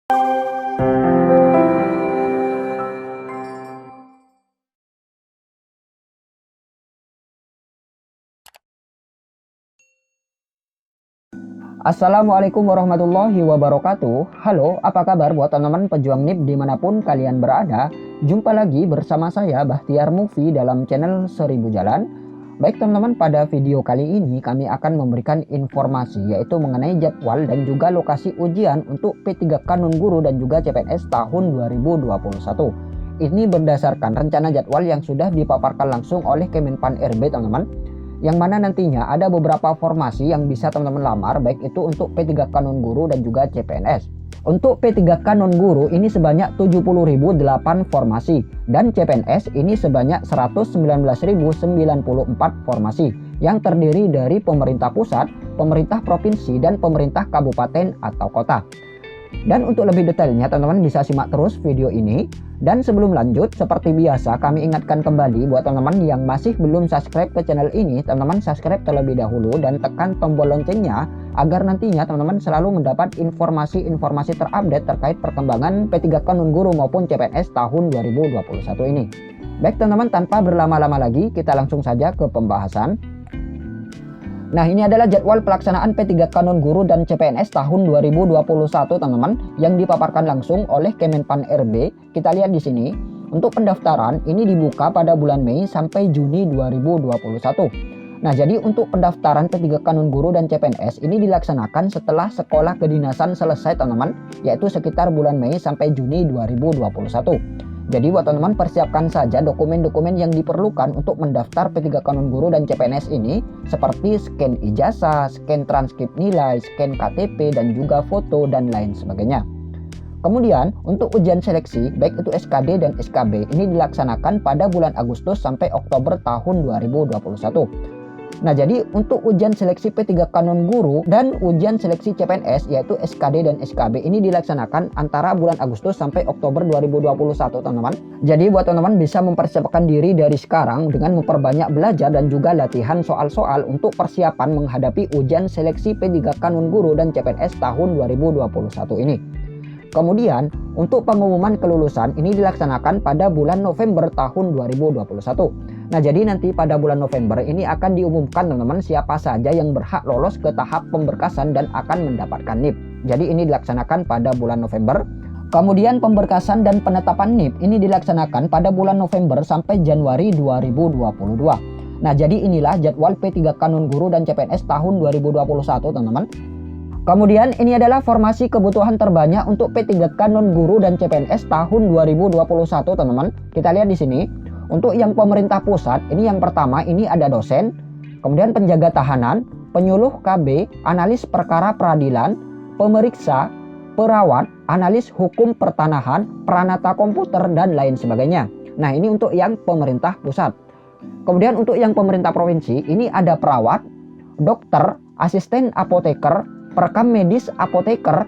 Assalamualaikum warahmatullahi wabarakatuh. Halo, apa kabar buat teman-teman pejuang NIP dimanapun kalian berada. Jumpa lagi bersama saya Bahtiar Mufi dalam channel 1000 Jalan. Baik teman-teman, pada video kali ini kami akan memberikan informasi yaitu mengenai jadwal dan juga lokasi ujian untuk P3K Non-Guru dan juga CPNS tahun 2021. Ini berdasarkan rencana jadwal yang sudah dipaparkan langsung oleh Kemenpan RB teman-teman, yang mana nantinya ada beberapa formasi yang bisa teman-teman lamar, baik itu untuk P3K Non-Guru dan juga CPNS. Untuk P3K Non-Guru ini sebanyak 70.008 formasi dan CPNS ini sebanyak 119.094 formasi yang terdiri dari pemerintah pusat, pemerintah provinsi, dan pemerintah kabupaten atau kota. Dan untuk lebih detailnya teman-teman bisa simak terus video ini. Dan sebelum lanjut, seperti biasa kami ingatkan kembali buat teman-teman yang masih belum subscribe ke channel ini, teman-teman subscribe terlebih dahulu dan tekan tombol loncengnya agar nantinya teman-teman selalu mendapat informasi-informasi terupdate terkait perkembangan P3K Non-Guru maupun CPNS tahun 2021 ini. Baik teman-teman, tanpa berlama-lama lagi kita langsung saja ke pembahasan. Nah, ini adalah jadwal pelaksanaan P3K Non-Guru dan CPNS tahun 2021 teman-teman yang dipaparkan langsung oleh Kemenpan RB. Kita lihat di sini. Untuk pendaftaran ini dibuka pada bulan Mei sampai Juni 2021. Nah, jadi untuk pendaftaran P3K Non-Guru dan CPNS ini dilaksanakan setelah sekolah kedinasan selesai teman-teman, yaitu sekitar bulan Mei sampai Juni 2021. Jadi buat teman-teman persiapkan saja dokumen-dokumen yang diperlukan untuk mendaftar P3K Non-Guru dan CPNS ini, seperti scan ijazah, scan transkrip nilai, scan KTP, dan juga foto dan lain sebagainya. Kemudian untuk ujian seleksi baik itu SKD dan SKB ini dilaksanakan pada bulan Agustus sampai Oktober tahun 2021. Nah, jadi untuk ujian seleksi P3K Non-Guru dan ujian seleksi CPNS yaitu SKD dan SKB ini dilaksanakan antara bulan Agustus sampai Oktober 2021 teman-teman. Jadi buat teman-teman bisa mempersiapkan diri dari sekarang dengan memperbanyak belajar dan juga latihan soal-soal untuk persiapan menghadapi ujian seleksi P3K Non-Guru dan CPNS tahun 2021 ini. Kemudian untuk pengumuman kelulusan ini dilaksanakan pada bulan November tahun 2021. Nah, jadi nanti pada bulan November ini akan diumumkan teman-teman siapa saja yang berhak lolos ke tahap pemberkasan dan akan mendapatkan NIP. Jadi ini dilaksanakan pada bulan November. Kemudian pemberkasan dan penetapan NIP ini dilaksanakan pada bulan November sampai Januari 2022. Nah, jadi inilah jadwal P3K Non-Guru dan CPNS tahun 2021 teman-teman. Kemudian ini adalah formasi kebutuhan terbanyak untuk P3K Non-Guru dan CPNS tahun 2021 teman-teman. Kita lihat di sini. Untuk yang pemerintah pusat ini yang pertama ini ada dosen, kemudian penjaga tahanan, penyuluh KB, analis perkara peradilan, pemeriksa, perawat, analis hukum pertanahan, peranata komputer, dan lain sebagainya. Nah, ini untuk yang pemerintah pusat. Kemudian untuk yang pemerintah provinsi ini ada perawat, dokter, asisten apoteker, perekam medis apoteker,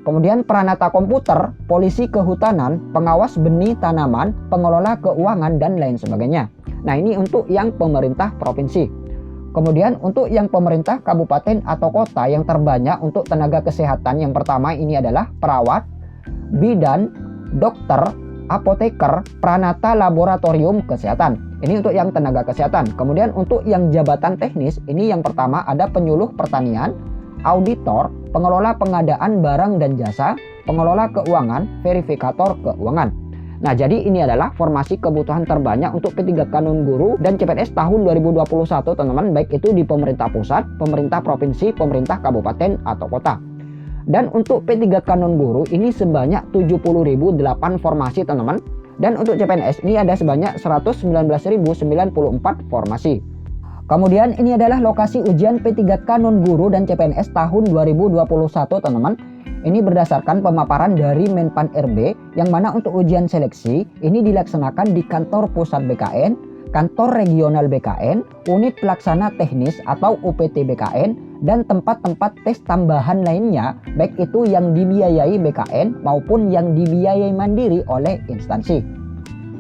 kemudian peranata komputer, polisi kehutanan, pengawas benih tanaman, pengelola keuangan, dan lain sebagainya. Nah, ini untuk yang pemerintah provinsi. Kemudian untuk yang pemerintah kabupaten atau kota yang terbanyak untuk tenaga kesehatan yang pertama ini adalah perawat, bidan, dokter, apoteker, peranata laboratorium kesehatan. Ini untuk yang tenaga kesehatan. Kemudian untuk yang jabatan teknis ini yang pertama ada penyuluh pertanian, auditor, pengelola pengadaan barang dan jasa, pengelola keuangan, verifikator keuangan. Nah, jadi ini adalah formasi kebutuhan terbanyak untuk P3K Non-Guru dan CPNS tahun 2021 teman-teman, baik itu di pemerintah pusat, pemerintah provinsi, pemerintah kabupaten atau kota. Dan untuk P3K Non-Guru ini sebanyak 70.008 formasi teman-teman, dan untuk CPNS ini ada sebanyak 119.094 formasi. Kemudian ini adalah lokasi ujian P3K Non-Guru dan CPNS tahun 2021 teman-teman. Ini berdasarkan pemaparan dari Menpan RB yang mana untuk ujian seleksi ini dilaksanakan di kantor pusat BKN, kantor regional BKN, unit pelaksana teknis atau UPT BKN, dan tempat-tempat tes tambahan lainnya baik itu yang dibiayai BKN maupun yang dibiayai mandiri oleh instansi.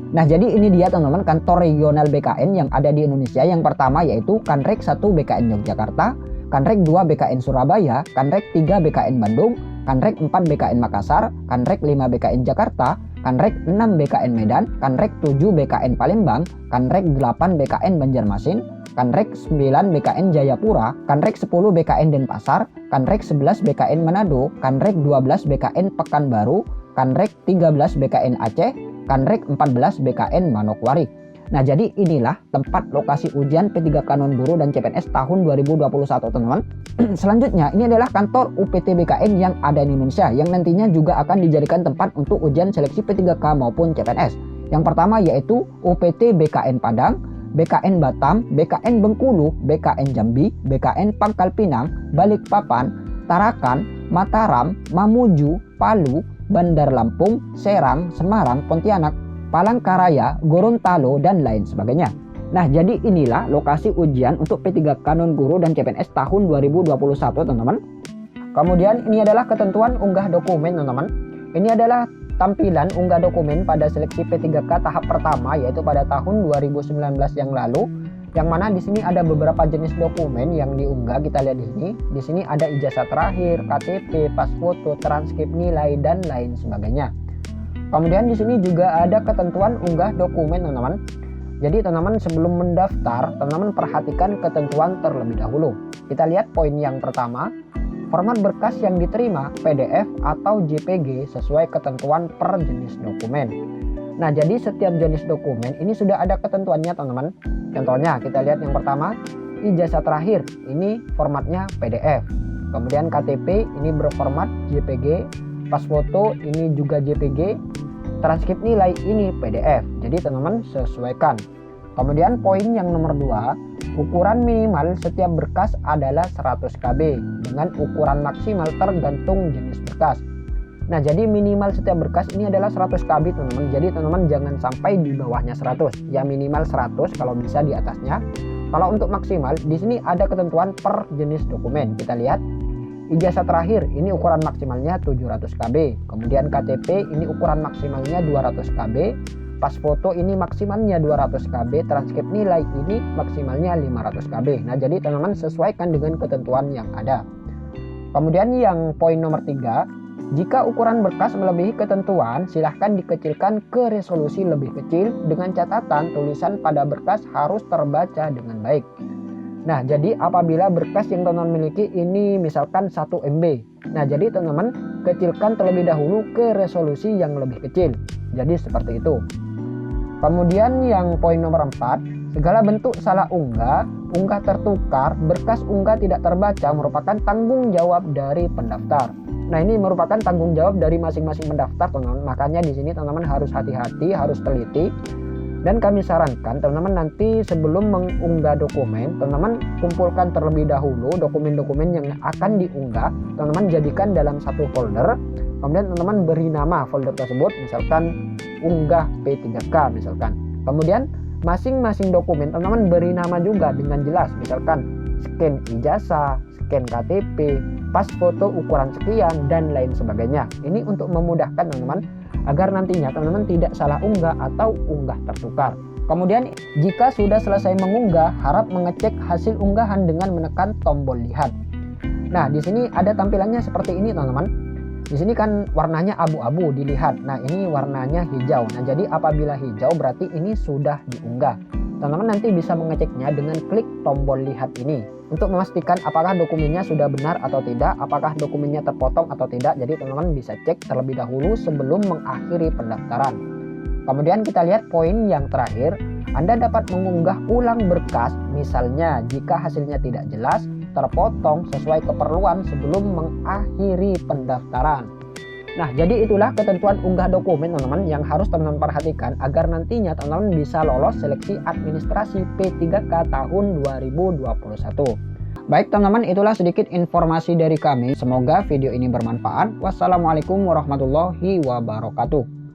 Nah, jadi ini dia teman-teman kantor regional BKN yang ada di Indonesia. Yang pertama yaitu Kanrek 1 BKN Yogyakarta, Kanrek 2 BKN Surabaya, Kanrek 3 BKN Bandung, Kanrek 4 BKN Makassar, Kanrek 5 BKN Jakarta, Kanrek 6 BKN Medan, Kanrek 7 BKN Palembang, Kanrek 8 BKN Banjarmasin, Kanrek 9 BKN Jayapura, Kanrek 10 BKN Denpasar, Kanrek 11 BKN Manado, Kanrek 12 BKN Pekanbaru, Kanrek 13 BKN Aceh, Kanrek 14 BKN Manokwari. Nah, jadi inilah tempat lokasi ujian P3K non guru dan CPNS tahun 2021, teman-teman. Selanjutnya, ini adalah kantor UPT BKN yang ada di Indonesia, yang nantinya juga akan dijadikan tempat untuk ujian seleksi P3K maupun CPNS. Yang pertama yaitu UPT BKN Padang, BKN Batam, BKN Bengkulu, BKN Jambi, BKN Pangkal Pinang, Balikpapan, Tarakan, Mataram, Mamuju, Palu, Bandar Lampung, Serang, Semarang, Pontianak, Palangkaraya, Gorontalo, dan lain sebagainya. Nah, jadi inilah lokasi ujian untuk P3K non guru dan CPNS tahun 2021, teman-teman. Kemudian ini adalah ketentuan unggah dokumen, teman-teman. Ini adalah tampilan unggah dokumen pada seleksi P3K tahap pertama, yaitu pada tahun 2019 yang lalu. Yang mana di sini ada beberapa jenis dokumen yang diunggah. Kita lihat di sini. Di sini ada ijazah terakhir, KTP, pas foto, transkrip nilai, dan lain sebagainya. Kemudian di sini juga ada ketentuan unggah dokumen, teman-teman. Jadi teman-teman sebelum mendaftar, teman-teman perhatikan ketentuan terlebih dahulu. Kita lihat poin yang pertama, format berkas yang diterima PDF atau JPG sesuai ketentuan per jenis dokumen. Nah, jadi setiap jenis dokumen ini sudah ada ketentuannya, teman-teman. Contohnya kita lihat yang pertama, ijazah terakhir ini formatnya PDF. Kemudian KTP ini berformat JPG, pas foto ini juga JPG, transkrip nilai ini PDF. Jadi teman-teman sesuaikan. Kemudian poin yang nomor 2, ukuran minimal setiap berkas adalah 100 KB dengan ukuran maksimal tergantung jenis berkas. Nah, jadi minimal setiap berkas ini adalah 100 KB, teman-teman. Jadi teman-teman jangan sampai di bawahnya 100. Ya minimal 100, kalau bisa di atasnya. Kalau untuk maksimal, di sini ada ketentuan per jenis dokumen. Kita lihat. Ijazah terakhir ini ukuran maksimalnya 700 KB. Kemudian KTP ini ukuran maksimalnya 200 KB. Pas foto ini maksimalnya 200 KB. Transkrip nilai ini maksimalnya 500 KB. Nah, jadi teman-teman sesuaikan dengan ketentuan yang ada. Kemudian yang poin nomor 3, jika ukuran berkas melebihi ketentuan, silahkan dikecilkan ke resolusi lebih kecil dengan catatan tulisan pada berkas harus terbaca dengan baik. Nah, jadi apabila berkas yang teman-teman miliki ini misalkan 1 MB. Nah, jadi teman-teman kecilkan terlebih dahulu ke resolusi yang lebih kecil. Jadi seperti itu. Kemudian yang poin nomor 4, segala bentuk salah unggah, unggah tertukar, berkas unggah tidak terbaca merupakan tanggung jawab dari pendaftar. Nah, ini merupakan tanggung jawab dari masing-masing pendaftar, teman-teman. Makanya di sini teman-teman harus hati-hati, harus teliti. Dan kami sarankan teman-teman nanti sebelum mengunggah dokumen, teman-teman kumpulkan terlebih dahulu dokumen-dokumen yang akan diunggah. Teman-teman jadikan dalam satu folder. Kemudian teman-teman beri nama folder tersebut, misalkan unggah P3K misalkan. Kemudian masing-masing dokumen teman-teman beri nama juga dengan jelas, misalkan scan ijazah, scan KTP, pas foto ukuran sekian, dan lain sebagainya. Ini untuk memudahkan teman-teman agar nantinya teman-teman tidak salah unggah atau unggah tertukar. Kemudian jika sudah selesai mengunggah, harap mengecek hasil unggahan dengan menekan tombol lihat. Nah, di sini ada tampilannya seperti ini, teman-teman. Di sini kan warnanya abu-abu dilihat. Nah, ini warnanya hijau. Nah, jadi apabila hijau berarti ini sudah diunggah. Teman-teman nanti bisa mengeceknya dengan klik tombol lihat ini untuk memastikan apakah dokumennya sudah benar atau tidak, apakah dokumennya terpotong atau tidak. Jadi teman-teman bisa cek terlebih dahulu sebelum mengakhiri pendaftaran. Kemudian kita lihat poin yang terakhir, Anda dapat mengunggah ulang berkas misalnya jika hasilnya tidak jelas, terpotong sesuai keperluan sebelum mengakhiri pendaftaran. Nah, jadi itulah ketentuan unggah dokumen, teman-teman, yang harus teman-teman perhatikan agar nantinya teman-teman bisa lolos seleksi administrasi P3K tahun 2021. Baik teman-teman, itulah sedikit informasi dari kami. Semoga video ini bermanfaat. Wassalamualaikum warahmatullahi wabarakatuh.